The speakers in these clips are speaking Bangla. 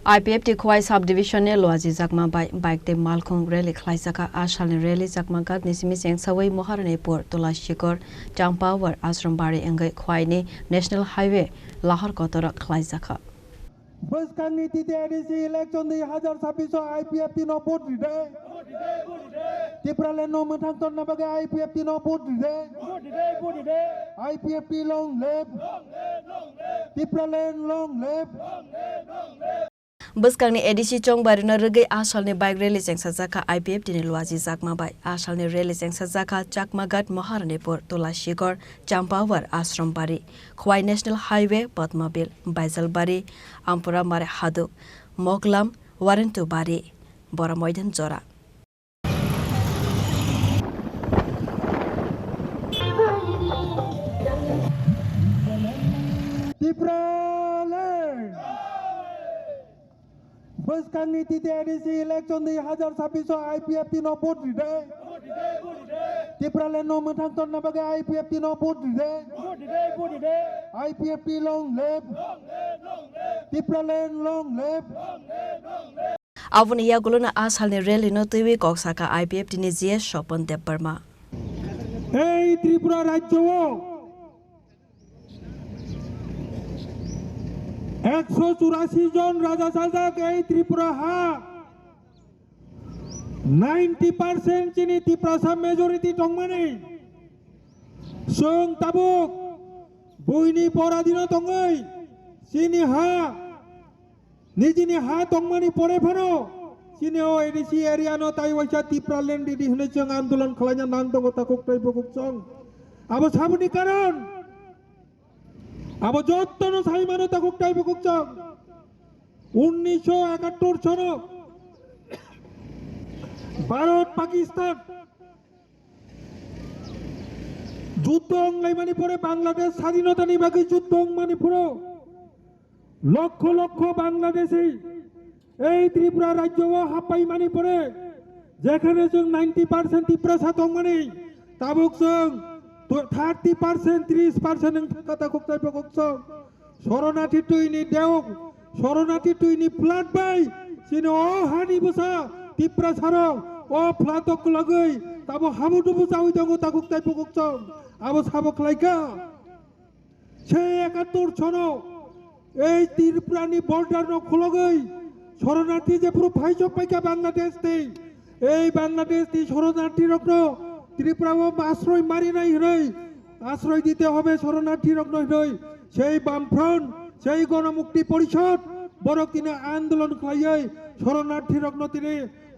IPF ti khwai subdivision ne loaji jakma bike te malkhung rally khlai jaka ashal ne rally jakma gat nisimi seng sawai moharane por tola shikor champawar ashram bari engai khwai ne national highway lahar kotora khlai jaka Baskan niti TDC election 2026 IPF ti no vote de Tiprale no mathang ton na bagai IPF ti no vote de IPF ti long live Tiprale long live Baskan ni edisi chong bari na regai ashal ne bike rally jeng sajaka IPF ti ne loaji jakma bai ashal ne rally jeng sajaka chakma gat moharane por tola shikor champawar ashram bari khwai national highway patmabil baizal bari ampura mare hadu moglam warentu bari bora moidan jora Tiprale Baskan niti TDC election 2026 IPF ti no vote de Tiprale no mathang ton na bagai IPF ti no vote de IPF ti long live Tiprale long live Avuni ya guluna ashal ne rally no tuwi koksaka IPF ti ne GS Shopon Deb Burma এই ত্রিপুরা রাজ্য 184 জন রাজা শাসক এই ত্রিপুরা হা 90% চিনি ত্রিপুরা মেজরিটি টংমানি সং তাবুক বইনি পরাধীন টঙ্গই চিনি হা নিজিনি হা টংমানি পরে ফানো চিনি ও এডিসি এরিয়ানো তাই ওইসা ত্রিপুরা ল্যান্ড দিদি হনেচং আন্দোলন খালাইনা নাং দগতা কোকটাই বকুকচং আবো সাবনি কারণ আবো যত্ন সাইমানো তা কোকটাই বকুকচং 1971 সন ভারত পাকিস্তান যুদ্ধ অংলাইমানি পরে বাংলাদেশ স্বাধীনতা নিবাগী যুদ্ধ অংমানি পুরো লক্ষ লক্ষ বাংলাদেশি এই ত্রিপুরা রাজ্য হাপাই মানি পরে যেখানে जों 90% ত্রিপুরা সাতংমানি তাবুক जों 30% 30% কথা কোকটাই বকুকচং শরণার্থী তুইনি দেও শরণার্থী তুইনি ফ্লাট বাই চিনি ও হানি বসা ত্রিপুরা সারং ও ফ্লাটক লাগৈ তাবো হাবুটুবু চাউই দঙ্গ তাকুকটাই বকুকচং আবো সাবক লাইকা সে 71 সন এই ত্রিপুরানি বর্ডার ন খলগৈ শরণার্থী যে পুরো ফাইজ পাইকা বাংলাদেশ নেই এই বাংলাদেশ তি শরণার্থী রত্ন ত্রিপুরা আশ্রয় মারি নাই হই আশ্রয় দিতে হবে শরণার্থী রত্ন হই সেই বামফ্রন্ট সেই গণমুক্তি পরিষদ বড় তিনি আন্দোলন খাইয়াই শরণার্থী রত্ন তিনি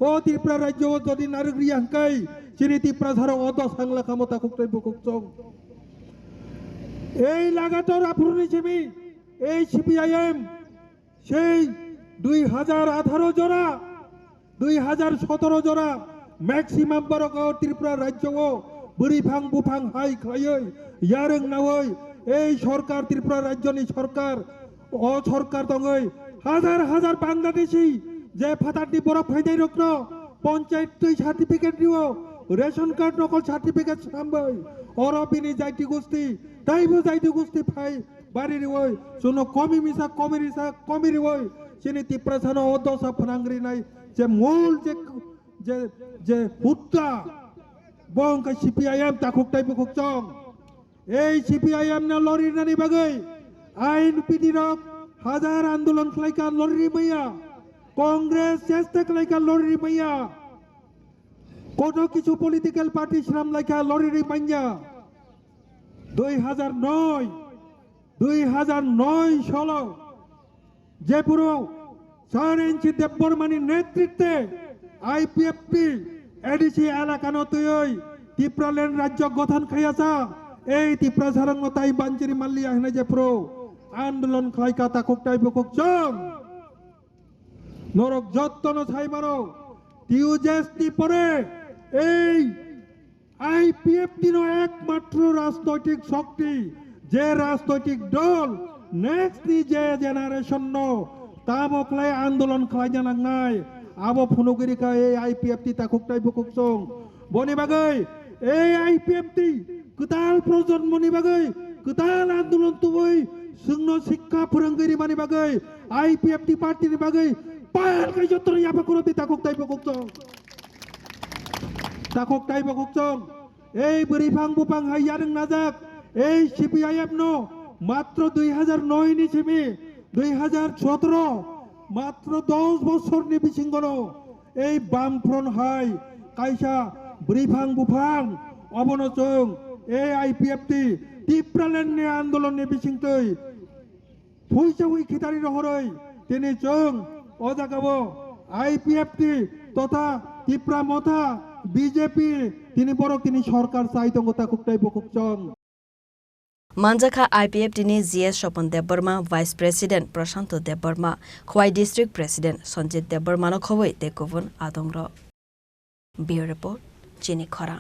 ও ত্রিপুরা রাজ্য যদি নারী হাঙ্কাই চিনি ত্রিপুরা ধারা অদ সাংলা ক্ষমতা কুকটাই বকুকচং এই লাগাতার আফরুনি চিমি এই সিপিআইএম সেই 2018 জোড়া 2017 জোড়া ম্যাক্সিমাম বরক ত্রিপুরা রাজ্য বুড়িফাং বুফাং হাই খাইयै ইয়ারং নাওই এই সরকার ত্রিপুরা রাজ্যনি সরকার ও সরকার দঙ্গই হাজার হাজার বাংলাদেশি যে ফাটাটি বরফ ফাইদাই রক্ন পঞ্চায়েত তুই সার্টিফিকেট দিও রেশন কার্ড নকল সার্টিফিকেট সামবই অরবিনি যাইতি গোষ্ঠী তাইবো যাইতি গোষ্ঠী ফাই বাড়ি রিওই শুনো কমি মিসা কমি রিওই চিনি ত্রিপুরা সানো অদশা ফনাংরি নাই যে মূল যে যে হুত্তা বংকা সিপিআইএম তাকুকটাই বকুকচং এই সিপিআইএম না লরি নানি বাগৈ আইন পিডিরক হাজার আন্দোলন খাইকা লরি মাইয়া কংগ্রেস চেষ্টা খাইকা লরি মাইয়া কোন কিছু পলিটিক্যাল পার্টি শ্রাম লাইকা লরি মাইয়া 2009 সাল যে পুরো 4 ইঞ্চি দেববর্মানির নেতৃত্বে আইপিএফটি এডিসি এলাকানো তুই ত্রিপুরা ল্যান্ড রাজ্য গঠন খাইয়াছা এই ত্রিপুরা সারঙ্গ তাই বাঞ্চিরি মাল্লি আহনে যে পুরো আন্দোলন খাইকা তাকুকটাই বকুকচং নরক যত্ন ছাইমারো টিউজেসটি পরে এই আইপিএফটি নো একমাত্র রাজনৈতিক শক্তি যে রাজনৈতিক দল নেক্সট যে জেনারেশন নো তাবকলাই আন্দোলন খাই জানাংনাই আবো ফুনুগিরিকা এই আইপিএফটি তাকুকটাই বকুকচং বনি বাগৈ এই আইপিএফটি কতাল প্রজন্মনি বাগৈ কতাল আন্দোলন তুবই जोंनो शिक्षा फोरोंगिरि मानि बागै IPFT party ni bagai payal kai jotor ya pakuroti takok tai pakok chong ei berifang bupang hayareng najak ei CPIF no মাত্র 2009 ni chimi 2017 মাত্র 10 বছর ni bisingono ei bamfront hai kaisa berifang bupang obono chong ei IPFT tipralen ni আন্দোলন ni bisingtoi ফুইসাউই খিতারি রহরই তিনি চং অজাগাবো IPFT তথা ত্রিপুরা মথা বিজেপি তিনি বড় তিনি সরকার চাইতঙ্গ তাকুকটাই বকুক চং Manjaka IPF dini GS Shopan Deborma Vice President Prashanto Deborma Khwai District President Sanjit Deborma no khowai te kovon adongro Bureau Report Chini Khora